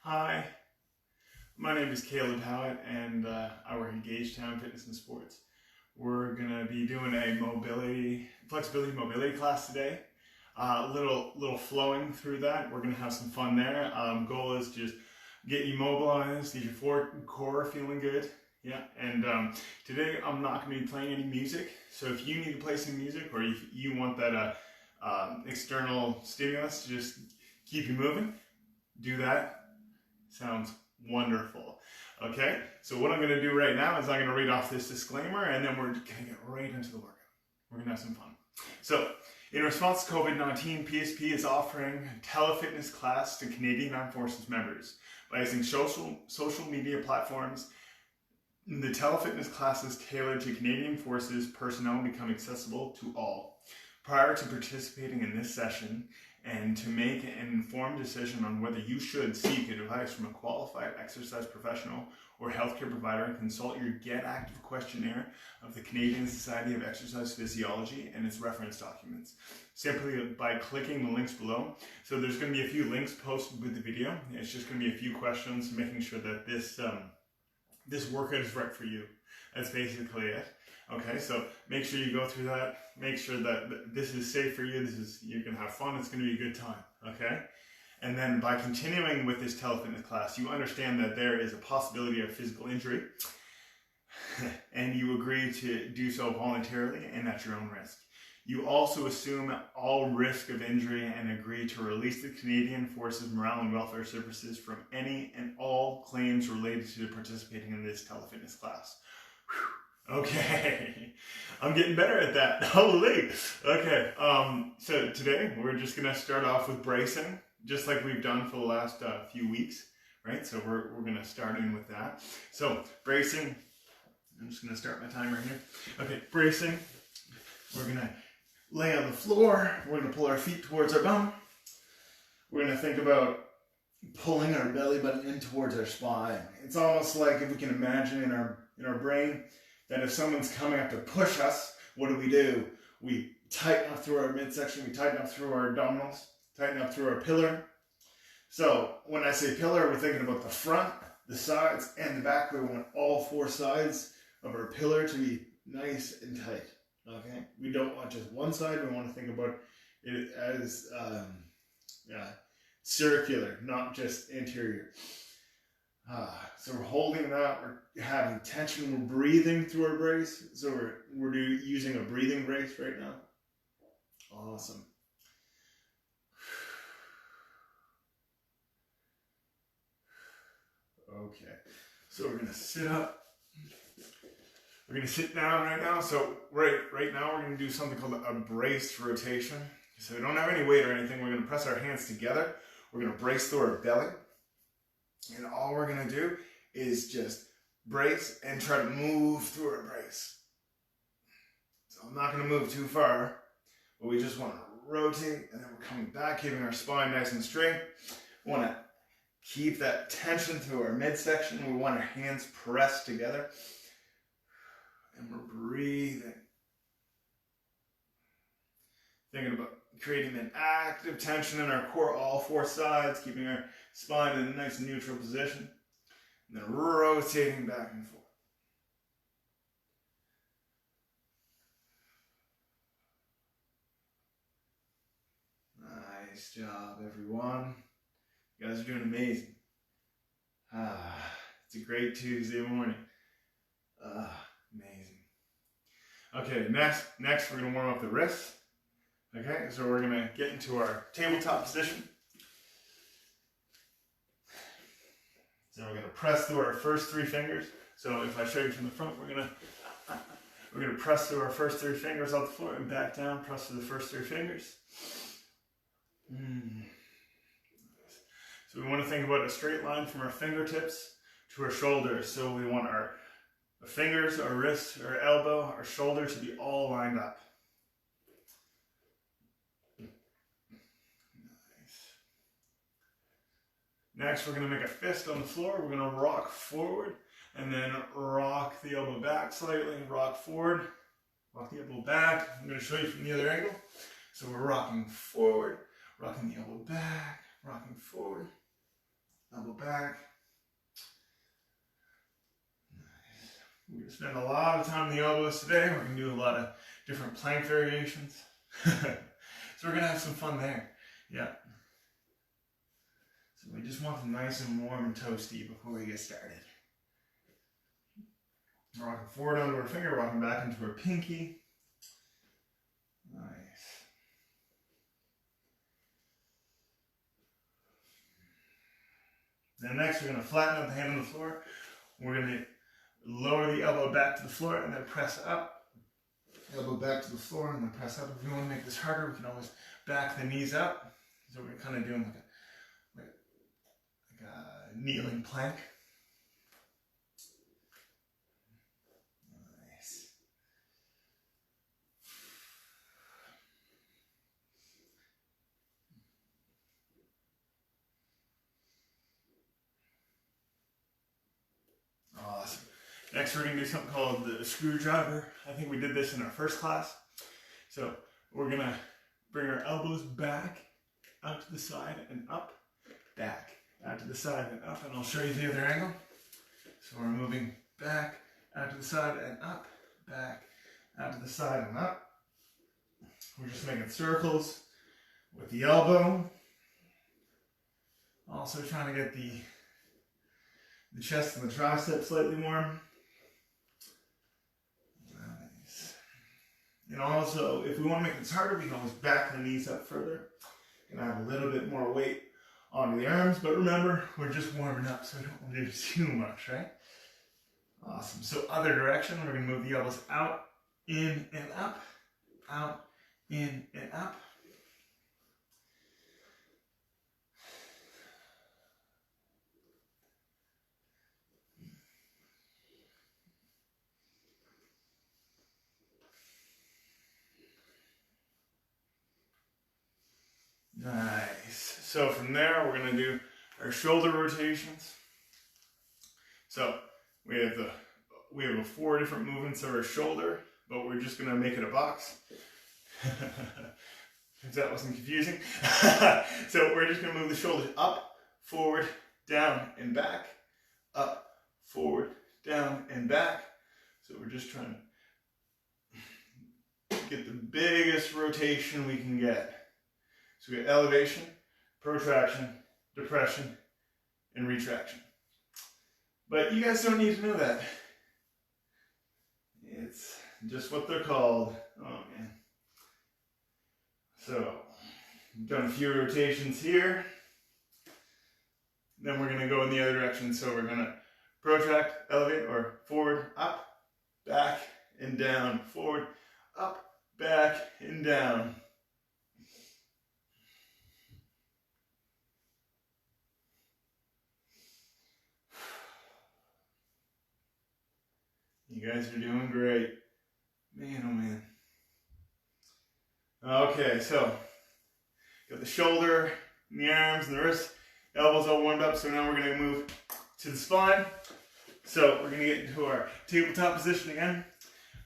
Hi, my name is Caleb Howitt, and I work at Gagetown Fitness and Sports. We're gonna be doing a flexibility mobility class today. Little flowing through that. We're gonna have some fun there. Goal is just get you mobilized, get your core feeling good. Yeah, and today I'm not gonna be playing any music. So if you need to play some music, or if you want that external stimulus to just keep you moving, do that. Sounds wonderful. Okay, so what I'm going to do right now is I'm going to read off this disclaimer, and then we're going to get right into the workout. We're going to have some fun. So, in response to COVID-19, PSP is offering a telefitness class to Canadian Armed Forces members. By using social media platforms, the telefitness class is tailored to Canadian Forces personnel and become accessible to all. Prior to participating in this session, and to make an informed decision on whether you should seek advice from a qualified exercise professional or healthcare provider, consult your Get Active questionnaire of the Canadian Society of Exercise Physiology and its reference documents, simply by clicking the links below. So there's going to be a few links posted with the video. It's just going to be a few questions, making sure that this workout is right for you. That's basically it. Okay, so make sure you go through that. Make sure that this is safe for you. You're gonna have fun. It's gonna be a good time. Okay, and then by continuing with this telefitness class, you understand that there is a possibility of physical injury, and you agree to do so voluntarily and at your own risk. You also assume all risk of injury and agree to release the Canadian Forces Morale and Welfare Services from any and all claims related to participating in this telefitness class. Whew. Okay, I'm getting better at that. Holy. Okay, so today we're just gonna start off with bracing, just like we've done for the last few weeks, right? So we're gonna start in with that. So bracing, I'm just gonna start my timer here. Okay, bracing, we're gonna lay on the floor. We're gonna pull our feet towards our bum. We're gonna think about pulling our belly button in towards our spine. It's almost like if we can imagine in our brain that if someone's coming up to push us, what do? We tighten up through our midsection, we tighten up through our abdominals, tighten up through our pillar. So when I say pillar, we're thinking about the front, the sides, and the back. We want all four sides of our pillar to be nice and tight. Okay? We don't want just one side. We want to think about it as circular, not just interior. So we're holding that, we're having tension, we're breathing through our brace. So we're using a breathing brace right now. Awesome. Okay, so we're gonna sit up. We're gonna sit down right now. So right now we're gonna do something called a braced rotation. So we don't have any weight or anything. We're gonna press our hands together. We're gonna brace through our belly. And all we're gonna do is just brace and try to move through our brace. So I'm not gonna move too far, but we just wanna rotate, and then we're coming back, keeping our spine nice and straight. We wanna keep that tension through our midsection. We want our hands pressed together. And we're breathing. Thinking about creating an active tension in our core, all four sides, keeping our spine in a nice neutral position, and then rotating back and forth. Nice job, everyone. You guys are doing amazing. It's a great Tuesday morning. Amazing. Okay, next we're going to warm up the wrists. Okay, so we're going to get into our tabletop position. So we're going to press through our first three fingers. So if I show you from the front, we're going to press through our first three fingers off the floor and back down, press through the first three fingers. So we want to think about a straight line from our fingertips to our shoulders. So we want our fingers, our wrist, our elbow, our shoulder to be all lined up. Next, we're going to make a fist on the floor. We're going to rock forward and then rock the elbow back slightly. Rock forward, rock the elbow back. I'm going to show you from the other angle. So we're rocking forward, rocking the elbow back, rocking forward. elbow back. Nice. We're going to spend a lot of time in the elbows today. We're going to do a lot of different plank variations. So we're going to have some fun there. Yeah. So we just want them nice and warm and toasty before we get started. Rocking forward onto our finger, rocking back into our pinky. Nice. Then next we're going to flatten out the hand on the floor. We're going to lower the elbow back to the floor and then press up. Elbow back to the floor and then press up. If we want to make this harder, we can always back the knees up. So we're kind of doing like a kneeling plank. Nice. Awesome. Next we're going to do something called the screwdriver. I think we did this in our first class. So we're going to bring our elbows back, out to the side and up, back, out to the side and up, and I'll show you the other angle. So we're moving back, out to the side and up, back, out to the side and up. We're just making circles with the elbow. Also trying to get the chest and the tricep slightly warm. Nice. And also, if we want to make this harder, we can always back the knees up further and add a little bit more weight onto the arms. But remember, we're just warming up, so we don't want to do too much, right? Awesome. So other direction, we're going to move the elbows out, in and up, out, in and up. Nice. So from there, we're going to do our shoulder rotations. So we have 4 different movements of our shoulder, but we're just going to make it a box. If that wasn't confusing. So we're just going to move the shoulders up, forward, down, and back. Up, forward, down, and back. So we're just trying to get the biggest rotation we can get. So we got elevation, protraction, depression, and retraction. But you guys don't need to know that. It's just what they're called. Oh man. So, we've done a few rotations here. Then we're going to go in the other direction. So we're going to protract, elevate, or forward, up, back, and down. Forward, up, back, and down. You guys are doing great. Man, oh man. Okay, so got the shoulder, and the arms, and the wrists, elbows all warmed up. So now we're going to move to the spine. So we're going to get into our tabletop position again.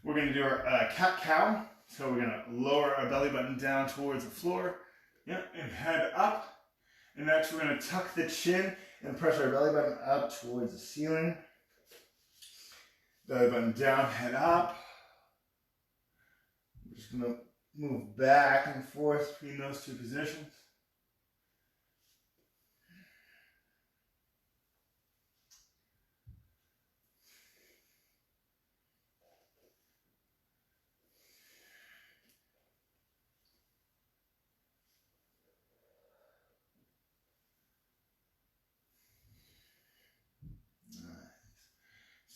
We're going to do our cat-cow. So we're going to lower our belly button down towards the floor. Yep, and head up. And next we're going to tuck the chin and press our belly button up towards the ceiling. Belly button down, head up. We're just going to move back and forth between those two positions.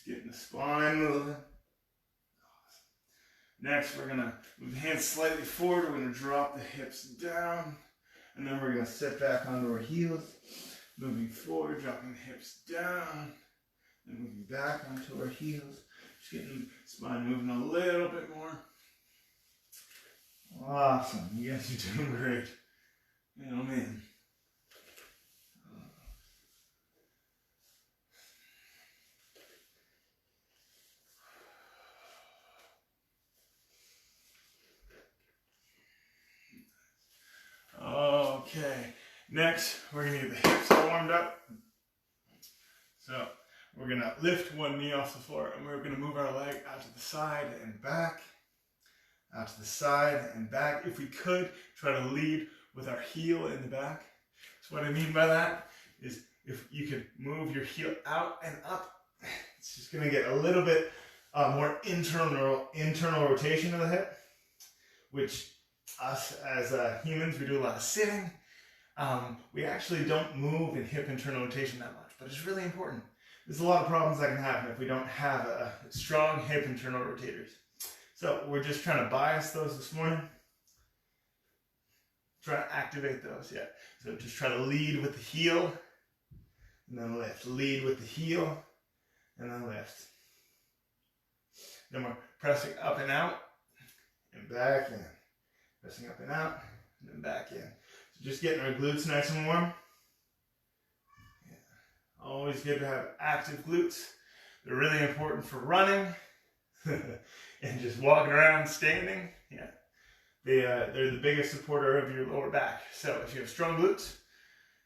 Getting the spine moving. Awesome. Next, we're going to move the hands slightly forward. We're going to drop the hips down. And then we're going to sit back onto our heels. Moving forward, dropping the hips down. And moving back onto our heels. Just getting the spine moving a little bit more. Awesome. You guys are doing great. Man, oh man. Okay, next we're going to get the hips all warmed up. So we're gonna lift one knee off the floor and we're gonna move our leg out to the side and back, out to the side and back. If we could, try to lead with our heel in the back. So what I mean by that is if you could move your heel out and up, it's just gonna get a little bit more internal rotation of the hip, which us as humans, we do a lot of sitting. We actually don't move in hip internal rotation that much, but it's really important. There's a lot of problems that can happen if we don't have strong hip internal rotators. So we're just trying to bias those this morning. Try to activate those, yeah. So just try to lead with the heel, and then lift. Lead with the heel, and then lift. Then we're pressing up and out, and back in. Pressing up and out, and then back in. So just getting our glutes nice and warm. Yeah. Always good to have active glutes. They're really important for running and just walking around, standing. Yeah. They're the biggest supporter of your lower back. So if you have strong glutes,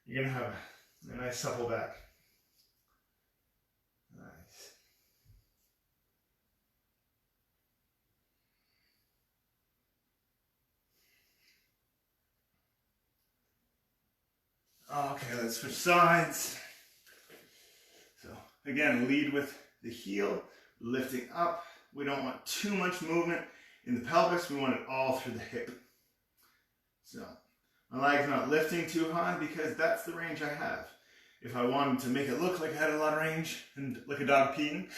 you're going to have a nice supple back. Nice. Okay, let's switch sides. So again, lead with the heel, lifting up. We don't want too much movement in the pelvis. We want it all through the hip. So my leg's not lifting too high because that's the range I have. If I wanted to make it look like I had a lot of range and like a dog peeing,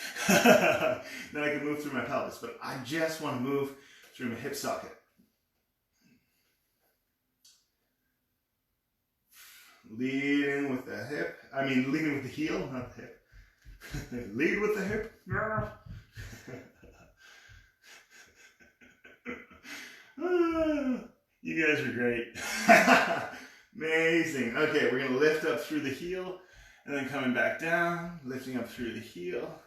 then I could move through my pelvis. But I just want to move through my hip socket. Leading with the hip. Leading with the heel, not the hip. Lead with the hip. You guys are great. Amazing. Okay, we're going to lift up through the heel and then coming back down, lifting up through the heel.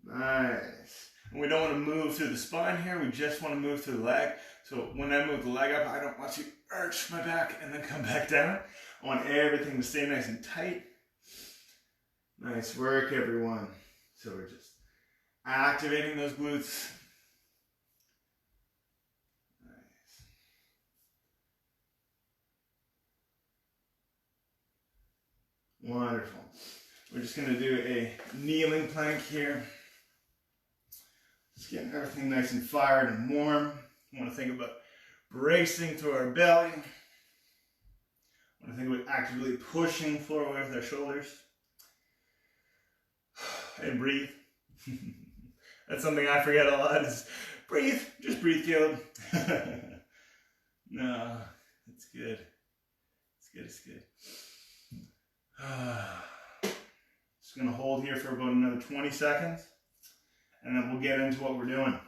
Nice. And we don't want to move through the spine here. We just want to move through the leg. So when I move the leg up, I don't want to arch my back and then come back down. I want everything to stay nice and tight. Nice work, everyone. So we're just activating those glutes. Nice. Wonderful. We're just going to do a kneeling plank here. Just getting everything nice and fired and warm. We want to think about bracing through our belly. I want to think about actively pushing forward with our shoulders. And breathe. That's something I forget a lot is breathe. Just breathe, Caleb. No, it's good. It's good, it's good. Just going to hold here for about another 20 seconds. And then we'll get into what we're doing.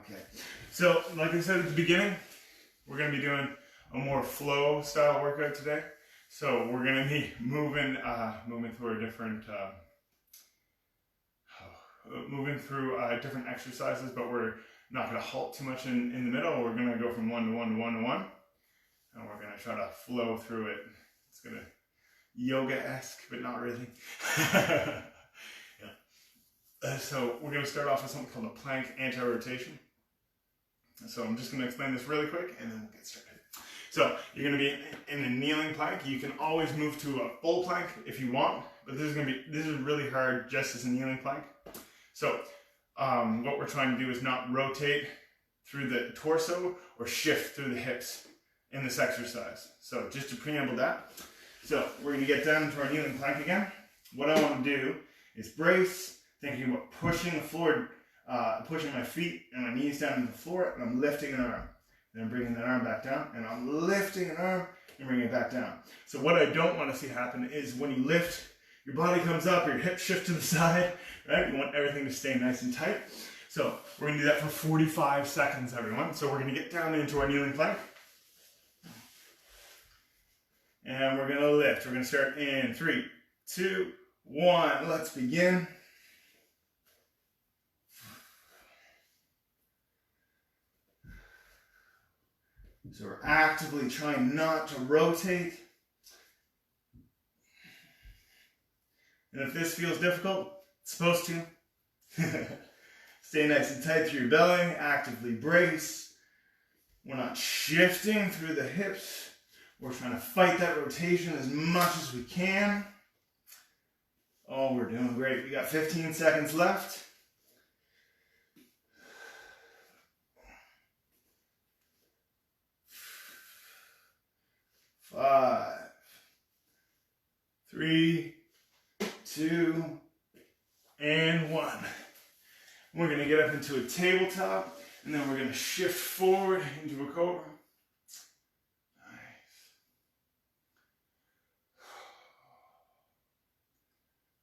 Okay, so like I said at the beginning, we're going to be doing a more flow style workout today. So we're going to be moving through a different, different exercises, but we're not going to halt too much in the middle. We're going to go from one to one to one to one, and we're going to try to flow through it. It's going to yoga-esque, but not really. Yeah. So we're going to start off with something called a plank anti-rotation. So I'm just going to explain this really quick and then we'll get started. So you're going to be in a kneeling plank. You can always move to a full plank if you want, but this is really hard just as a kneeling plank. So what we're trying to do is not rotate through the torso or shift through the hips in this exercise. So just to preamble that. So we're going to get down to our kneeling plank again. What I want to do is brace, thinking about pushing the floor, pushing my feet and my knees down to the floor, and I'm lifting an arm. Then I'm bringing that arm back down, and I'm lifting an arm and bringing it back down. So what I don't want to see happen is when you lift, your body comes up, your hips shift to the side, right? You want everything to stay nice and tight. So we're going to do that for 45 seconds, everyone. So we're going to get down into our kneeling plank. And we're going to lift. We're going to start in 3, 2, 1. Let's begin. So we're actively trying not to rotate. And if this feels difficult, it's supposed to. Stay nice and tight through your belly, actively brace. We're not shifting through the hips. We're trying to fight that rotation as much as we can. Oh, we're doing great. We got 15 seconds left. 5, 3, 2, and 1. We're going to get up into a tabletop, and then we're going to shift forward into a cobra. Nice.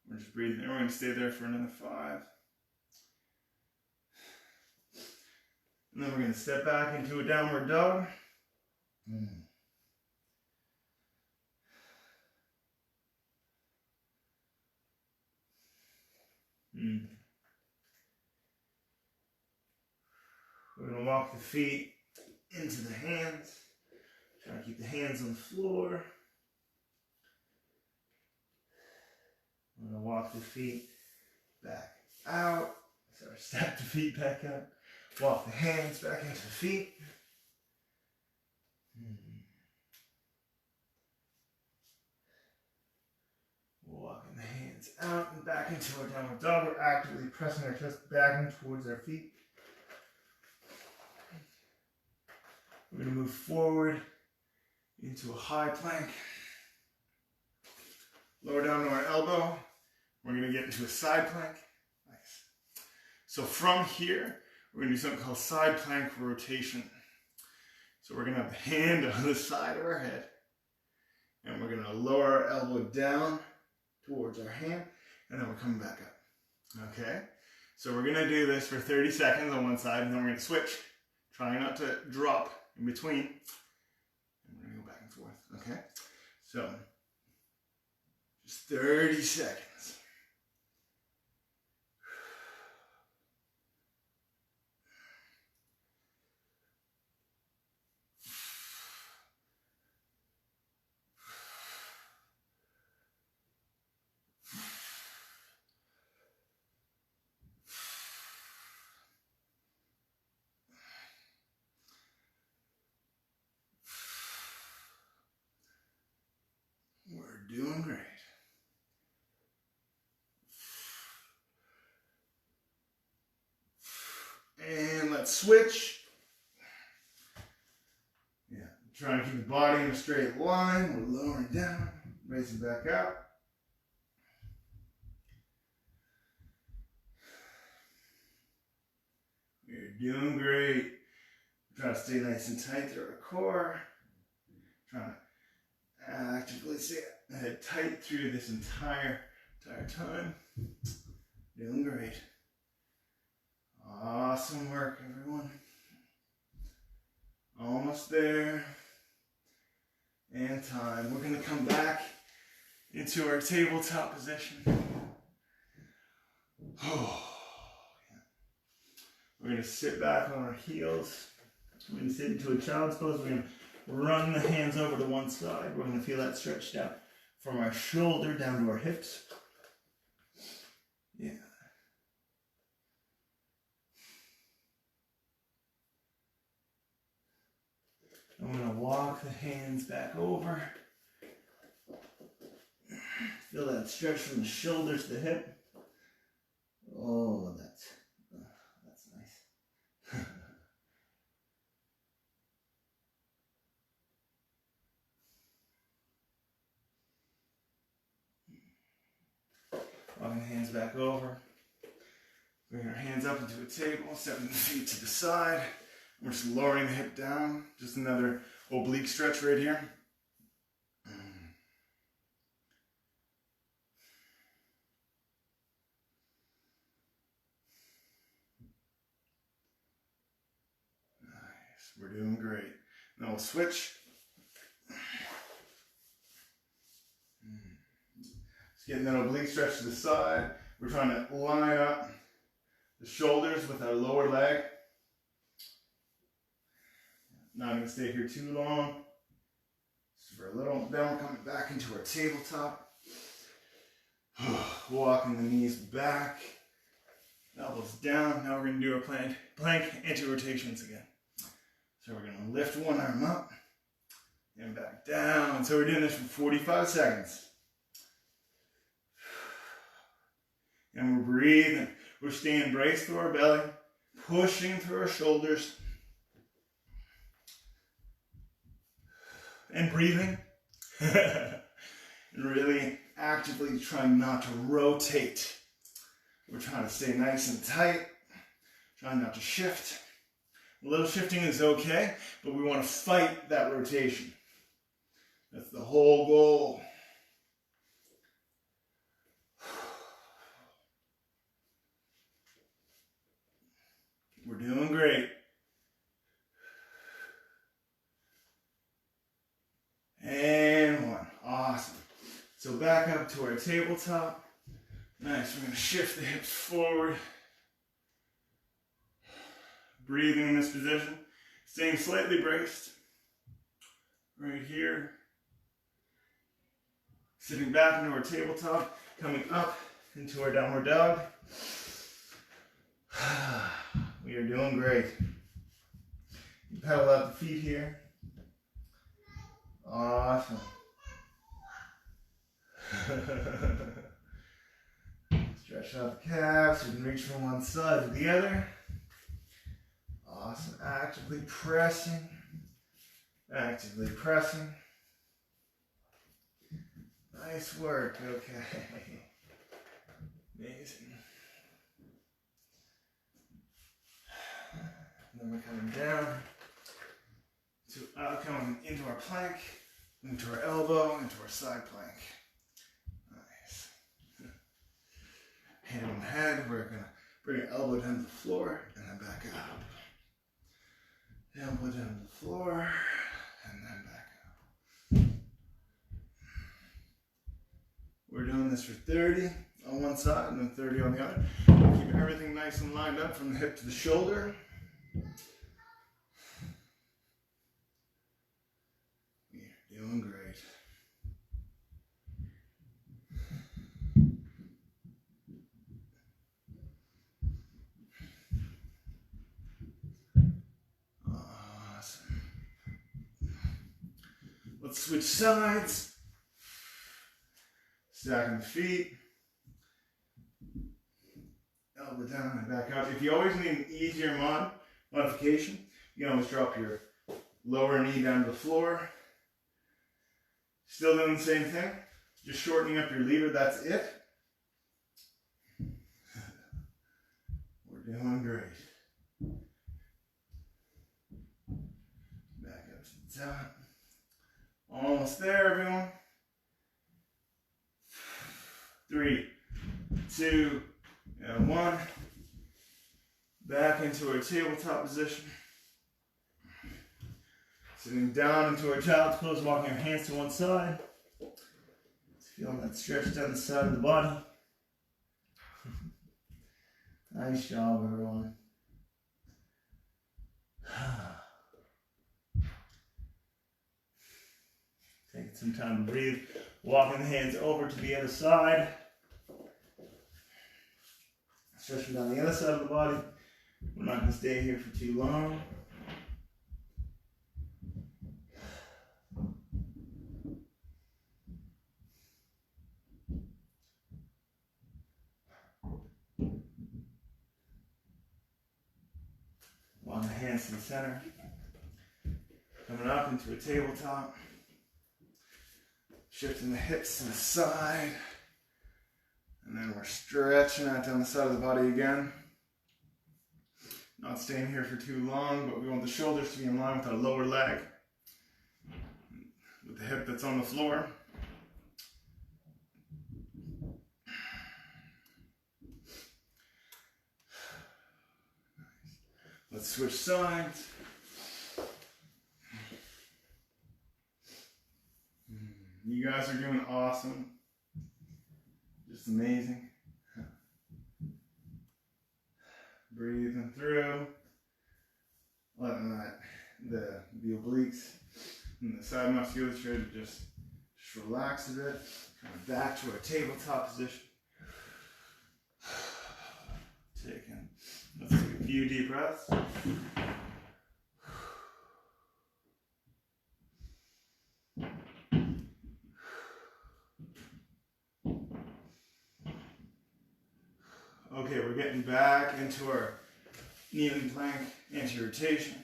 We're just breathing there. We're going to stay there for another 5. And then we're going to step back into a downward dog. We're going to walk the feet into the hands. Try to keep the hands on the floor. We're going to walk the feet back out. Sorry, step the feet back out. Walk the hands back into the feet. Walking the hands out and back into our downward dog. We're actively pressing our chest back and towards our feet. We're going to move forward into a high plank. Lower down to our elbow. We're going to get into a side plank. Nice. So from here, we're going to do something called side plank rotation. So we're going to have the hand on the side of our head. And we're going to lower our elbow down towards our hand. And then we're coming back up. Okay? So we're going to do this for 30 seconds on one side. And then we're going to switch. Trying not to drop in between. And we're going to go back and forth. Okay? So, just 30 seconds. We're doing great. And let's switch. Yeah, trying to keep the body in a straight line. We're lowering down, raising back up. You're doing great. Trying to stay nice and tight through our core. Trying to actively stay tight through this entire time. Doing great. Awesome work, everyone. Almost there. And time. We're going to come back into our tabletop position. Oh, yeah. We're going to sit back on our heels. We're going to sit into a child's pose. We're going to run the hands over to one side. We're going to feel that stretched out from our shoulder down to our hips. Yeah. I'm going to walk the hands back over. Feel that stretch from the shoulders to the hip. Oh, that's nice. Walking the hands back over. Bring our hands up into a table, stepping the feet to the side. We're just lowering the hip down. Just another oblique stretch right here. Nice. We're doing great. Now we'll switch. Just getting that oblique stretch to the side. We're trying to line up the shoulders with our lower leg. Not gonna stay here too long. Just for a little, then we're coming back into our tabletop. Walking the knees back, elbows down. Now we're gonna do our plank anti-rotations again. So we're gonna lift one arm up and back down. So we're doing this for 45 seconds. And we're breathing. We're staying braced through our belly, pushing through our shoulders, and breathing. And really actively trying not to rotate. We're trying to stay nice and tight, trying not to shift. A little shifting is okay, but we want to fight that rotation. That's the whole goal. We're doing great. And one. Awesome. So back up to our tabletop. Nice. We're going to shift the hips forward. Breathing in this position. Staying slightly braced. Right here. Sitting back into our tabletop. Coming up into our downward dog. We are doing great. You pedal out the feet here. Awesome. Stretch out the calves. You can reach from one side to the other. Awesome. Actively pressing. Actively pressing. Nice work. Okay. Amazing. Then we're coming down to coming into our plank, into our elbow, into our side plank. Nice. Hand on head, we're gonna bring our elbow down to the floor and then back up. Elbow down to the floor and then back up. We're doing this for 30 on one side and then 30 on the other. Keep everything nice and lined up from the hip to the shoulder. You're doing great. Awesome. Let's switch sides. Stacking the feet. Elbow down and back up. If you always need an easier modification, you can always drop your lower knee down to the floor. Still doing the same thing. Just shortening up your lever, that's it. We're doing great. Back up to the top. Almost there, everyone. 3, 2, and 1. Back into our tabletop position. Sitting down into our child's pose, walking our hands to one side. Feeling that stretch down the side of the body. Nice job, everyone. Taking some time to breathe. Walking the hands over to the other side. Stretching down the other side of the body. We're not going to stay here for too long. On the hands to the center. Coming up into a tabletop. Shifting the hips to the side. And then we're stretching out down the side of the body again. Not staying here for too long, but we want the shoulders to be in line with our lower leg. With the hip that's on the floor. Let's switch sides. You guys are doing awesome. Just amazing. Breathing through. Letting that the obliques and the side musculature to just relax a bit. Kind of back to our tabletop position. Let's take a few deep breaths. Okay, we're getting back into our kneeling plank anti-rotation.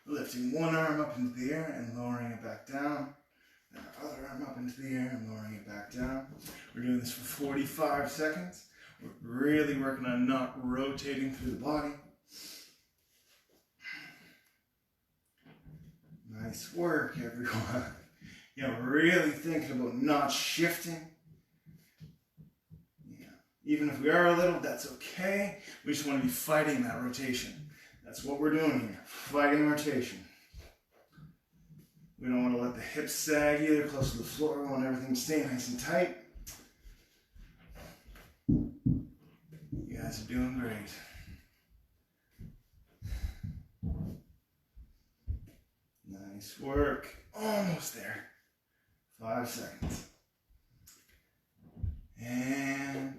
Lifting one arm up into the air and lowering it back down. Then our other arm up into the air and lowering it back down. We're doing this for 45 seconds. We're really working on not rotating through the body. Nice work, everyone. Yeah, we're really thinking about not shifting. Yeah. Even if we are a little, that's okay. We just want to be fighting that rotation. That's what we're doing here, fighting rotation. We don't want to let the hips sag either, close to the floor. We want everything to stay nice and tight. You guys are doing great. Nice work. Almost there. 5 seconds. And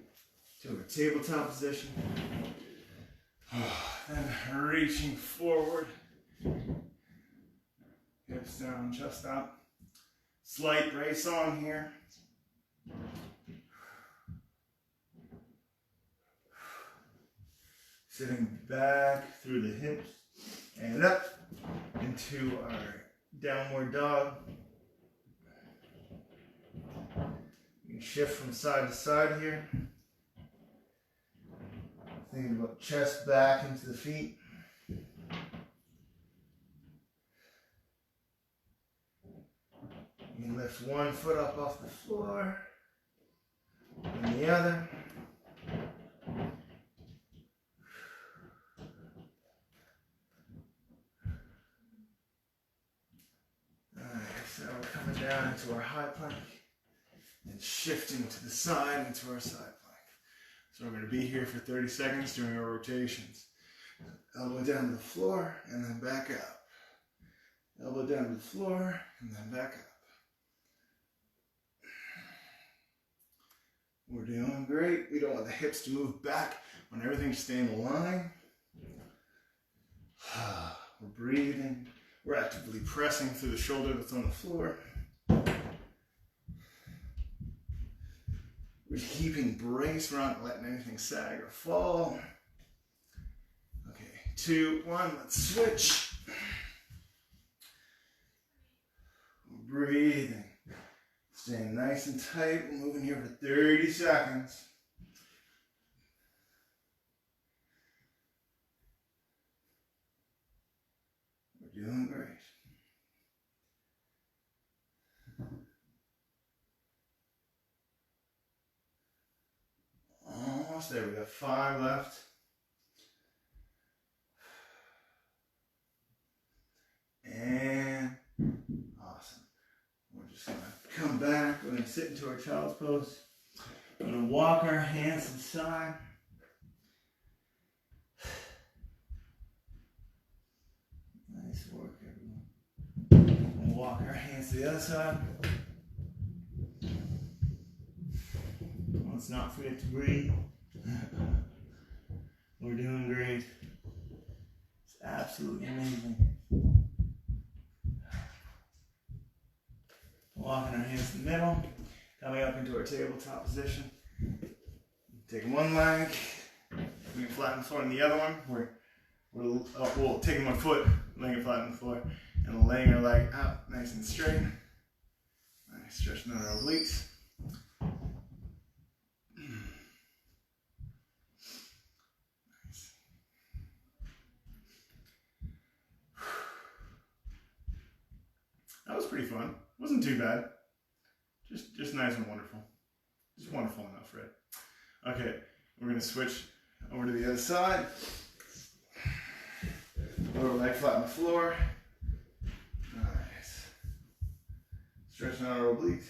to our tabletop position. Then reaching forward. Hips down, chest up. Slight brace on here. Sitting back through the hips and up into our downward dog. You can shift from side to side here. Thinking about chest back into the feet. You can lift one foot up off the floor and the other. Alright, so we're coming down into our high plank and shifting to the side into our side plank. So we're going to be here for 30 seconds doing our rotations. Elbow down to the floor and then back up. Elbow down to the floor and then back up. We're doing great. We don't want the hips to move back. We want everything to stay in line. We're breathing. We're actively pressing through the shoulder that's on the floor. We're keeping brace. We're not letting anything sag or fall. Okay, 2, 1, let's switch. We're breathing. Staying nice and tight. We're moving here for 30 seconds. We're doing great. Almost there. We got 5 left. And awesome. We're just going to come back. We're going to sit into our child's pose. We're going to walk our hands to the side. Nice work, everyone. We'll walk our hands to the other side. Let's not forget to breathe. We're doing great. It's absolutely amazing. Walking our hands to the middle, coming up into our tabletop position. Taking one leg, we can flatten the floor on the other one. We're taking one foot, laying it flat on the floor, and laying our leg out nice and straight. Nice, stretching out our obliques. Nice. That was pretty fun. Wasn't too bad. Just nice and wonderful. Just wonderful enough, right? Okay, we're gonna switch over to the other side. Lower leg flat on the floor. Nice. Stretching out our obliques.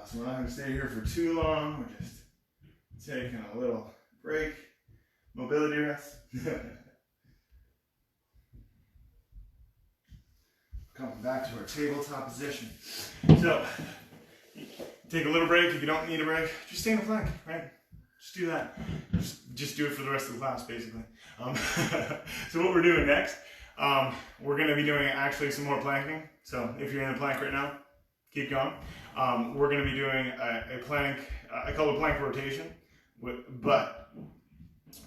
So we're not gonna stay here for too long. We're just taking a little break. Mobility rest. Coming back to our tabletop position. So, take a little break if you don't need a break. Just stay in a plank, right? Just do that. Just do it for the rest of the class, basically. So what we're doing next, we're going to be doing actually some more planking. So if you're in a plank right now, keep going. We're going to be doing a plank, I call it plank rotation.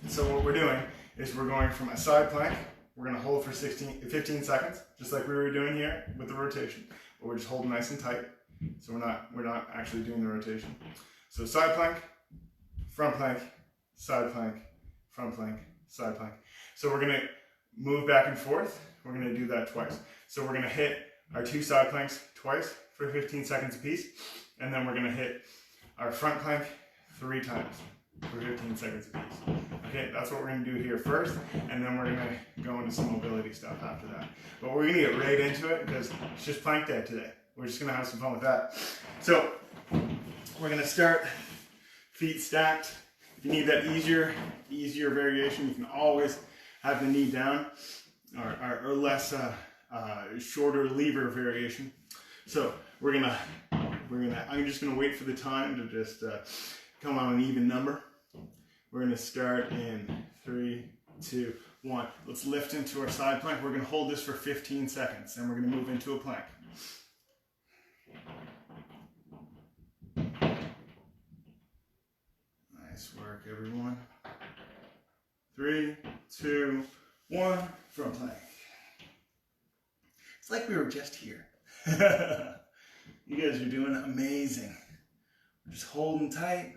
So what we're doing is we're going from a side plank. We're going to hold for 15 seconds, just like we were doing here with the rotation. But we're just holding nice and tight. So we're not actually doing the rotation. So side plank, front plank, side plank, front plank, side plank. So we're going to move back and forth. We're going to do that twice. So we're going to hit our 2 side planks twice for 15 seconds apiece. And then we're going to hit our front plank 3 times for 15 seconds apiece. Okay, that's what we're going to do here first, and then we're going to go into some mobility stuff after that. But we're going to get right into it because it's just plank day today. We're just going to have some fun with that. So we're going to start feet stacked. If you need that easier variation, you can always have the knee down or less shorter lever variation. So I'm just gonna wait for the time to just come on an even number. We're gonna start in 3, 2, 1. Let's lift into our side plank. We're gonna hold this for 15 seconds, and we're gonna move into a plank. Nice work, everyone. 3, 2, 1, front plank. It's like we were just here. You guys are doing amazing. We're just holding tight,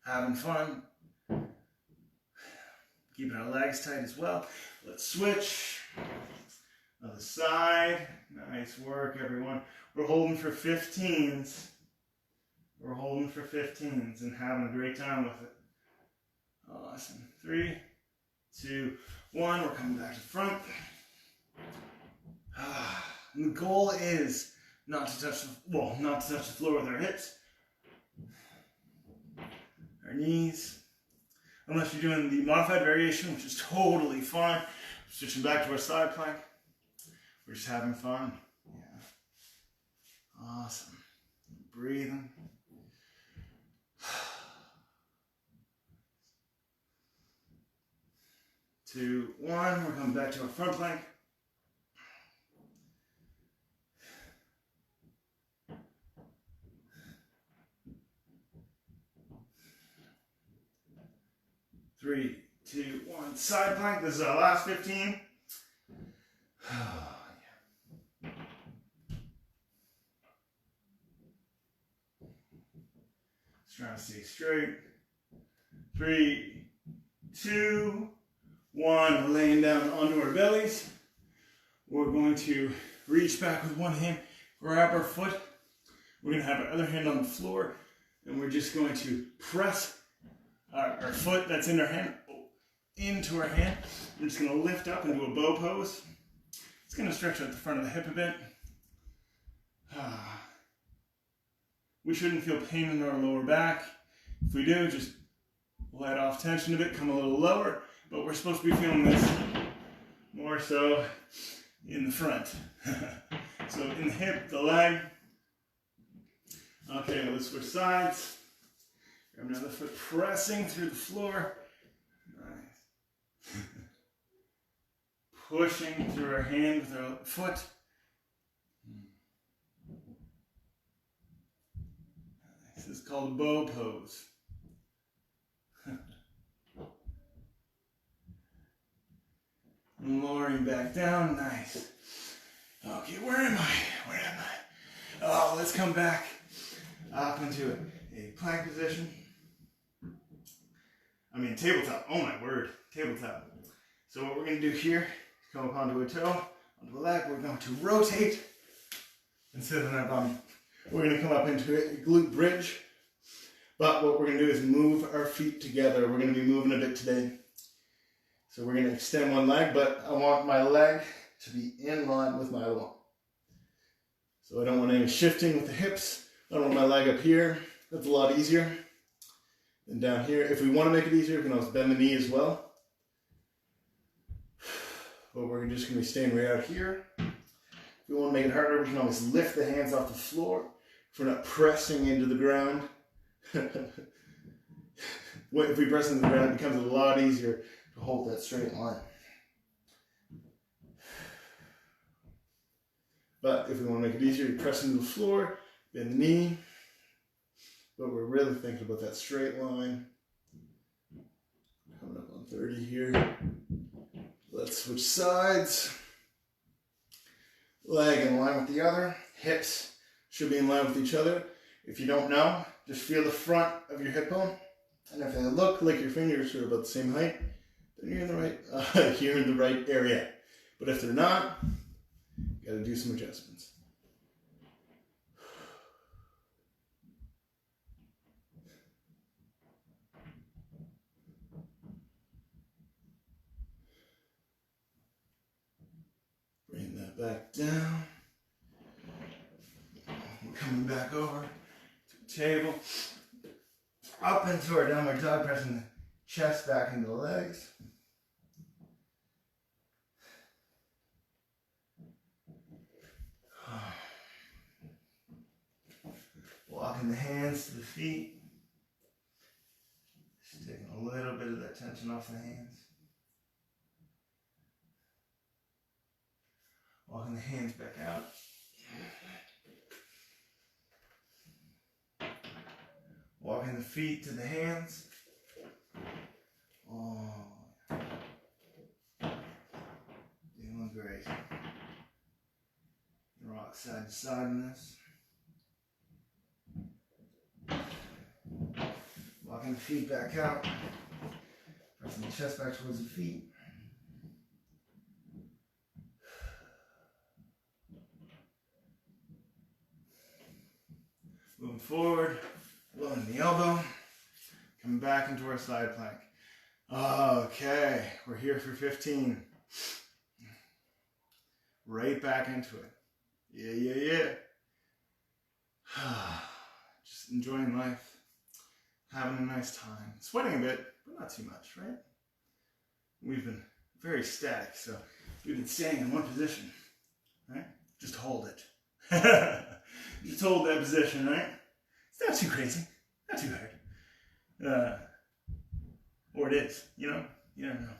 having fun, keeping our legs tight as well. Let's switch. Other side. Nice work, everyone. We're holding for 15s. We're holding for 15s and having a great time with it. Awesome. 3, 2, 1. We're coming back to front. And the goal is not to touch the floor with our hips, our knees, unless you're doing the modified variation, which is totally fine. Switching back to our side plank. We're just having fun. Yeah. Awesome. Breathing. 2, 1. We're coming back to our front plank. 3, 2, 1. Side plank. This is our last 15. Just trying to stay straight. 3, 2, 1. We're laying down onto our bellies. We're going to reach back with one hand, grab our foot. We're going to have our other hand on the floor, and we're just going to press our foot that's in our hand into our hand. We're just going to lift up into a bow pose. It's going to stretch out the front of the hip a bit. We shouldn't feel pain in our lower back. If we do, just let off tension a bit, come a little lower, but we're supposed to be feeling this more so in the front. So in the hip, the leg. Okay, let's switch sides. Grab another foot, pressing through the floor. Nice. Pushing through our hand with our foot. This is called a bow pose. Lowering back down, nice. Okay, where am I? Oh, let's come back up into a plank position. Tabletop. Oh my word, tabletop. So what we're going to do here is come up onto a toe, onto a leg. We're going to rotate and sit on our bum. We're going to come up into a glute bridge. But what we're going to do is move our feet together. We're going to be moving a bit today. So we're going to extend one leg, but I want my leg to be in line with my other one. So I don't want any shifting with the hips. I don't want my leg up here. That's a lot easier than down here. If we want to make it easier, we can also bend the knee as well. But we're just going to be staying right out here If we want to make it harder, we can always lift the hands off the floor if we're not pressing into the ground. If we press into the ground, it becomes a lot easier to hold that straight line. But if we want to make it easier, you press into the floor, bend the knee. But we're really thinking about that straight line. Coming up on 30 here. Let's switch sides. Leg in line with the other. Hips should be in line with each other. If you don't know, just feel the front of your hip bone. And if they look like your fingers are about the same height, then you're in the right area. But if they're not, you gotta do some adjustments. Bring that back down. We're coming back over to the table. Up into our downward dog, pressing the chest back into the legs. Walking the hands to the feet. Just taking a little bit of that tension off the hands. Walking the hands back out. Walking the feet to the hands. Oh, doing great. Rock side to side in this. Walking the feet back out. Pressing the chest back towards the feet. Moving forward, lowering the elbow, coming back into our side plank. Okay, we're here for 15. Right back into it. Yeah. Just enjoying life, having a nice time. Sweating a bit, but not too much, right? We've been very static, so we've been staying in one position, right? Just hold it. Just hold that position, right? It's not too crazy, not too hard. Or it is, you know? You never know.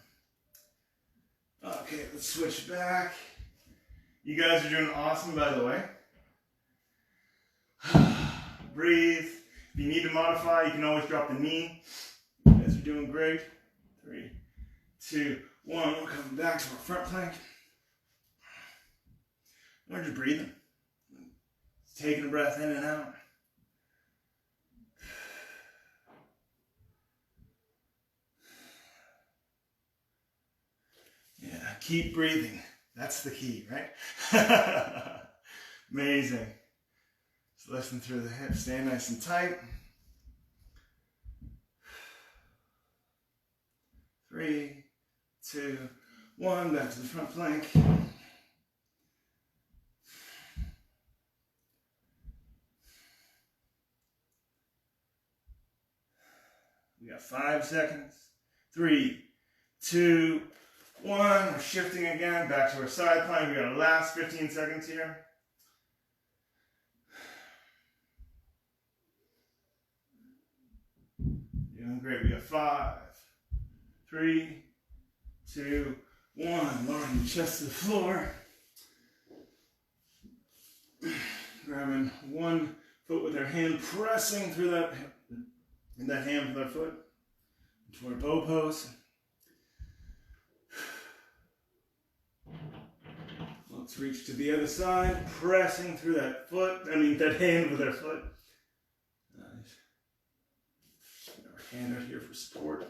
Okay, let's switch back. You guys are doing awesome, by the way. Breathe. If you need to modify, you can always drop the knee. You guys are doing great. 3, 2, 1. We're coming back to our front plank. We're just breathing. Taking a breath in and out. Yeah, keep breathing. That's the key, right? Amazing. Just listen through the hips. Stay nice and tight. 3, 2, 1. Back to the front plank. We got 5 seconds. 3, 2, 1. We're shifting again back to our side plank. We got our last 15 seconds here. Doing great. We got 5, 3, 2, 1. Lowering the chest to the floor. Grabbing one foot with our hand, pressing through that hand with our foot into our bow pose. Let's reach to the other side, pressing through that hand with our foot. Nice. Get our hand out here for support.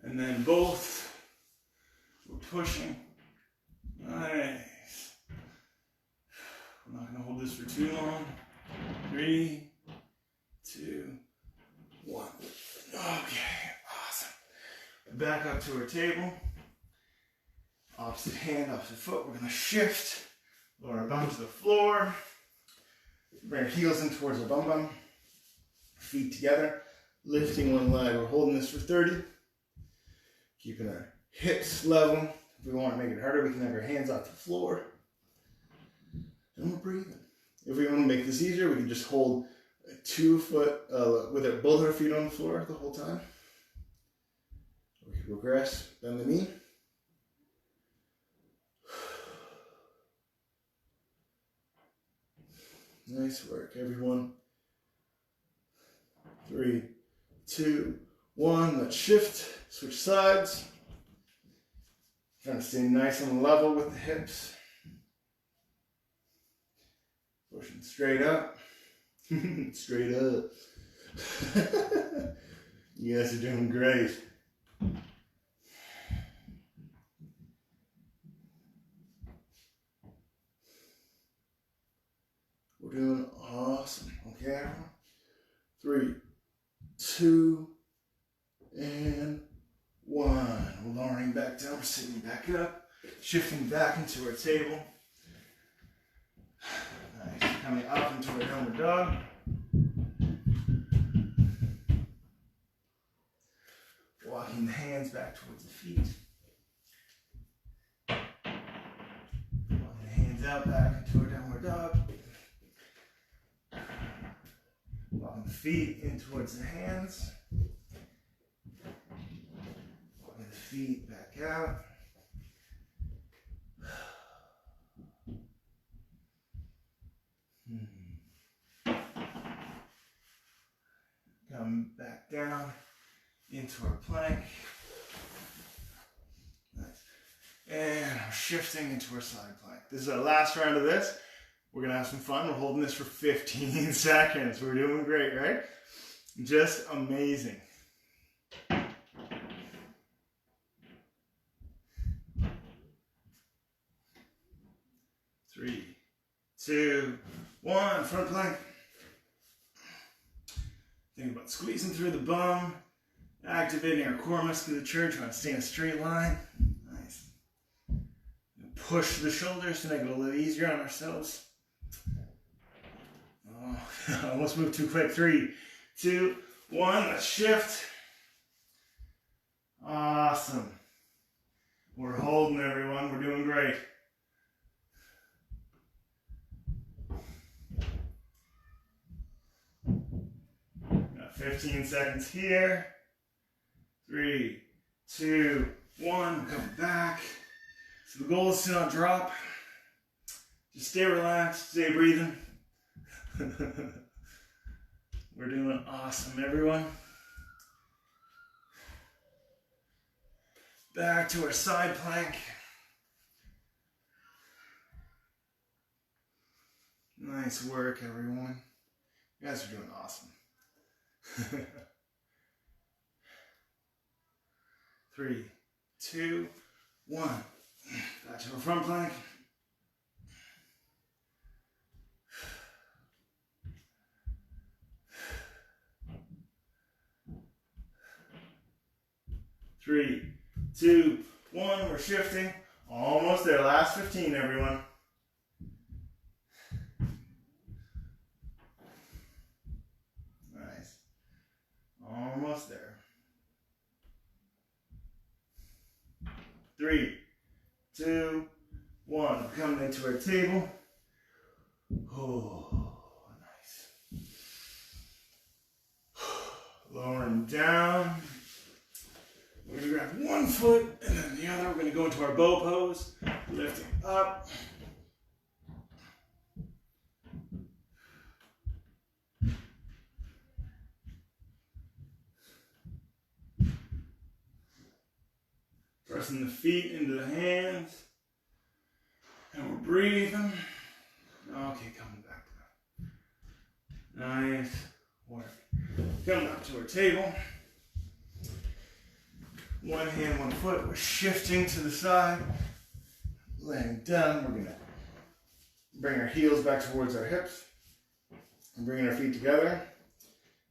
And then both, we're pushing. Nice. We're not going to hold this for too long. 3, 2, 1. Okay, awesome. Back up to our table. Opposite hand, opposite foot. We're going to shift. Lower our bum to the floor. Bring our heels in towards our bum. Feet together. Lifting one leg. We're holding this for 30. Keeping our hips level. If we want to make it harder, we can have our hands off the floor. And we're breathing. If we want to make this easier, we can just hold 2 foot with both our feet on the floor the whole time. We can progress, bend the knee. Nice work, everyone. 3, 2, 1. Let's shift, switch sides. Trying to stay nice and level with the hips. Pushing straight up. Straight up. You guys are doing great. We're doing awesome. Okay, everyone? 3, 2, and 1. We're lowering back down. We're sitting back up. Shifting back into our table. Nice. Coming up into our downward dog. Walking the hands back towards the feet. Walking the hands out back into our downward dog. Walking the feet in towards the hands. Walking the feet back out. Come back down into our plank. Nice. And we're shifting into our side plank. This is our last round of this. We're going to have some fun. We're holding this for 15 seconds. We're doing great, right? Just amazing. 3, 2, 1. Front plank. Think about squeezing through the bum, activating our core musculature, trying to stay in a straight line. Nice. Push the shoulders to make it a little easier on ourselves. Oh, I almost moved too quick. 3, 2, 1. Let's shift. Awesome. We're holding, everyone. We're doing great. 15 seconds here. 3, 2, 1. Come back. So the goal is to not drop. Just stay relaxed, stay breathing. We're doing awesome, everyone. Back to our side plank. Nice work, everyone. You guys are doing awesome. 3, 2, 1. Back to our front plank. Three, 2, 1. We're shifting. Almost there. Last 15, everyone. Nice. Almost there. 3, 2, 1. We're coming into our table. Oh, nice. Lowering down. We're going to grab one foot and then the other. We're going to go into our bow pose. Lifting up. Pressing the feet into the hands. And we're breathing. Okay, coming back down. Nice work. Coming up to our table. One hand, one foot. We're shifting to the side. Laying down. We're going to bring our heels back towards our hips. And bringing our feet together.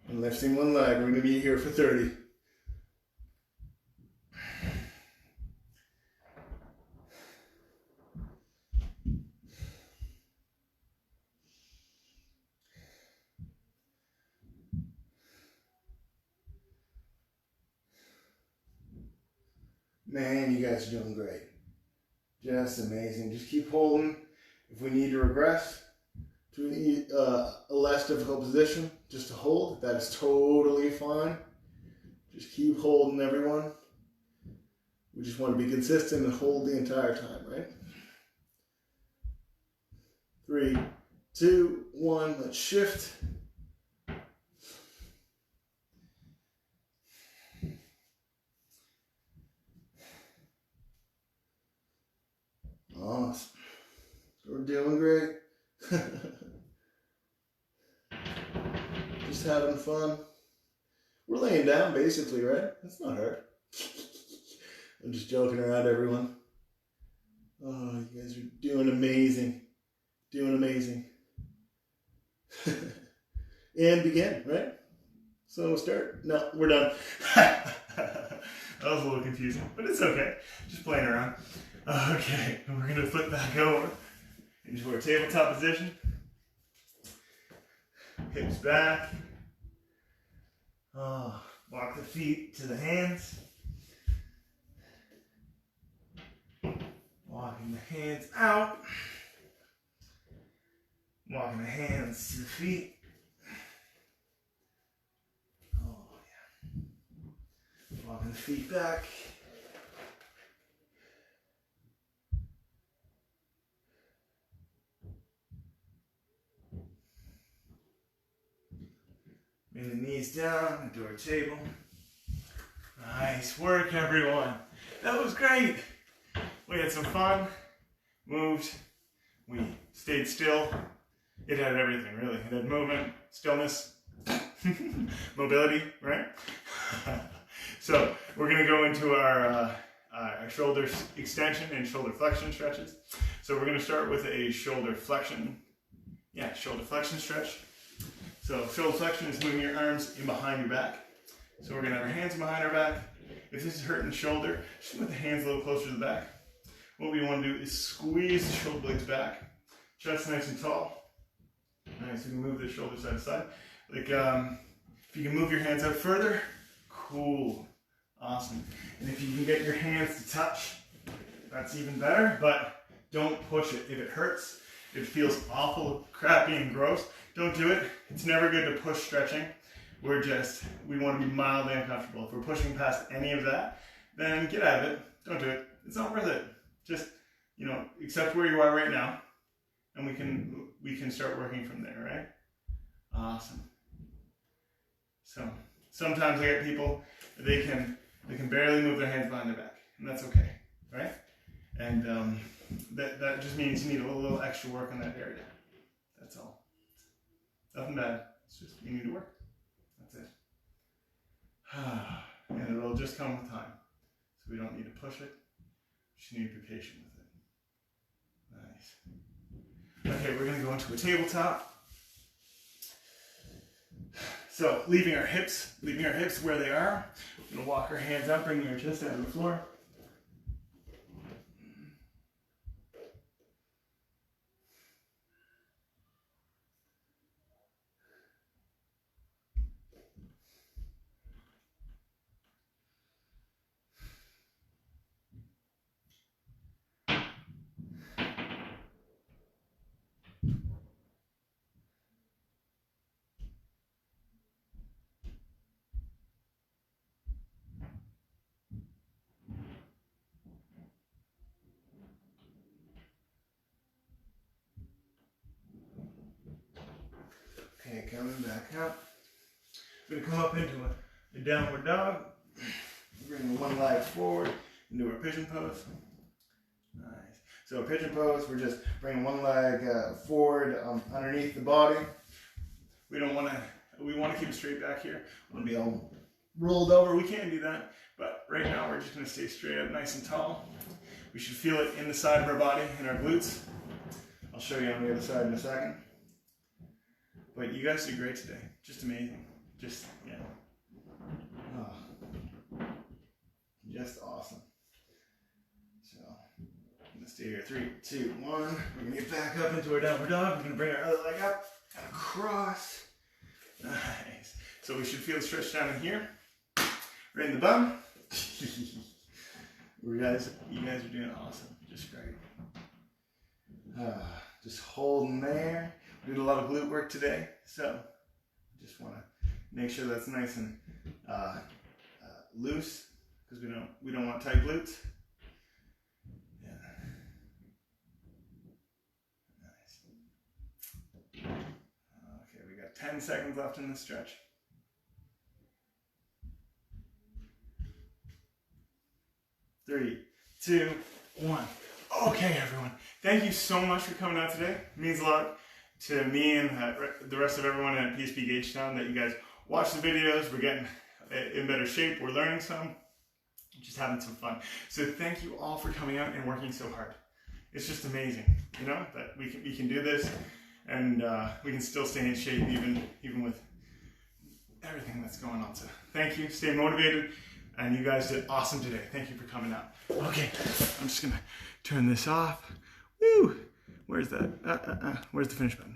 And lifting one leg. We're going to be here for 30. Man, you guys are doing great. Just amazing. Just keep holding. If we need to regress to a less difficult position, just to hold, that is totally fine. Just keep holding, everyone. We just want to be consistent and hold the entire time, right? 3, 2, 1, let's shift. Awesome. We're doing great. Just having fun. We're laying down basically, right? That's not hard. I'm just joking around, everyone. Oh, you guys are doing amazing. Doing amazing. And begin, right? So we'll start. No, we're done. That was a little confusing, but it's okay. Just playing around. Okay, we're going to flip back over into our tabletop position. Hips back. Walk the feet to the hands. Walking the hands out. Walking the hands to the feet. Oh, yeah. Walking the feet back. Bring the knees down into our table. Nice work, everyone. That was great. We had some fun, moved, we stayed still. It had everything, really. It had movement, stillness, mobility, right? So we're going to go into our shoulder extension and shoulder flexion stretches. So we're going to start with a shoulder flexion. Yeah, shoulder flexion stretch. So shoulder flexion is moving your arms in behind your back. So we're going to have our hands behind our back. If this is hurting the shoulder, just move the hands a little closer to the back. What we want to do is squeeze the shoulder blades back. Chest nice and tall. Nice, we can move the shoulder side to side. Like, if you can move your hands out further, cool. Awesome. And if you can get your hands to touch, that's even better, but don't push it. If it hurts, it feels awful, crappy, and gross, don't do it. It's never good to push stretching. We want to be mildly uncomfortable. If we're pushing past any of that, then get out of it. Don't do it. It's not worth it. Just, accept where you are right now, and we can start working from there, right? Awesome. So sometimes I get people, they can barely move their hands behind their back, and that's okay, right? And that just means you need a little extra work in that area. That's all. Nothing bad. It's just you need to work. That's it. And it'll just come with time. So we don't need to push it. Just need to be patient with it. Nice. Okay, we're going to go into a tabletop. So leaving our hips where they are. We're going to walk our hands up, bringing our chest out of the floor. Okay, coming back up. We're going to come up into a downward dog. Bring one leg forward into our pigeon pose. Nice. So a pigeon pose, we're just bringing one leg forward underneath the body. We want to keep it straight back here. We want to be all rolled over. We can do that, but right now we're just going to stay straight up, nice and tall. We should feel it in the side of our body, in our glutes. I'll show you on the other side in a second. But you guys did great today. Just amazing. Just, yeah. Oh. Just awesome. So, I'm going to stay here. 3, 2, 1. We're going to get back up into our downward dog. We're going to bring our other leg up and across. Nice. So we should feel the stretch down in here. Right in the bum. You guys are doing awesome. Just great. Just holding there. We did a lot of glute work today, so just want to make sure that's nice and loose, because we don't want tight glutes. Yeah. Nice. Okay, we got 10 seconds left in this stretch. 3, 2, 1. Okay, everyone. Thank you so much for coming out today. It means a lot to me and the rest of everyone at PSP Gagetown that you guys watch the videos. We're getting in better shape. We're learning some. Just having some fun. So thank you all for coming out and working so hard. It's just amazing, you know, that we can do this, and we can still stay in shape even with everything that's going on. So thank you. Stay motivated. And you guys did awesome today. Thank you for coming out. Okay, I'm just gonna turn this off. Woo! Where's that? Where's the finish button?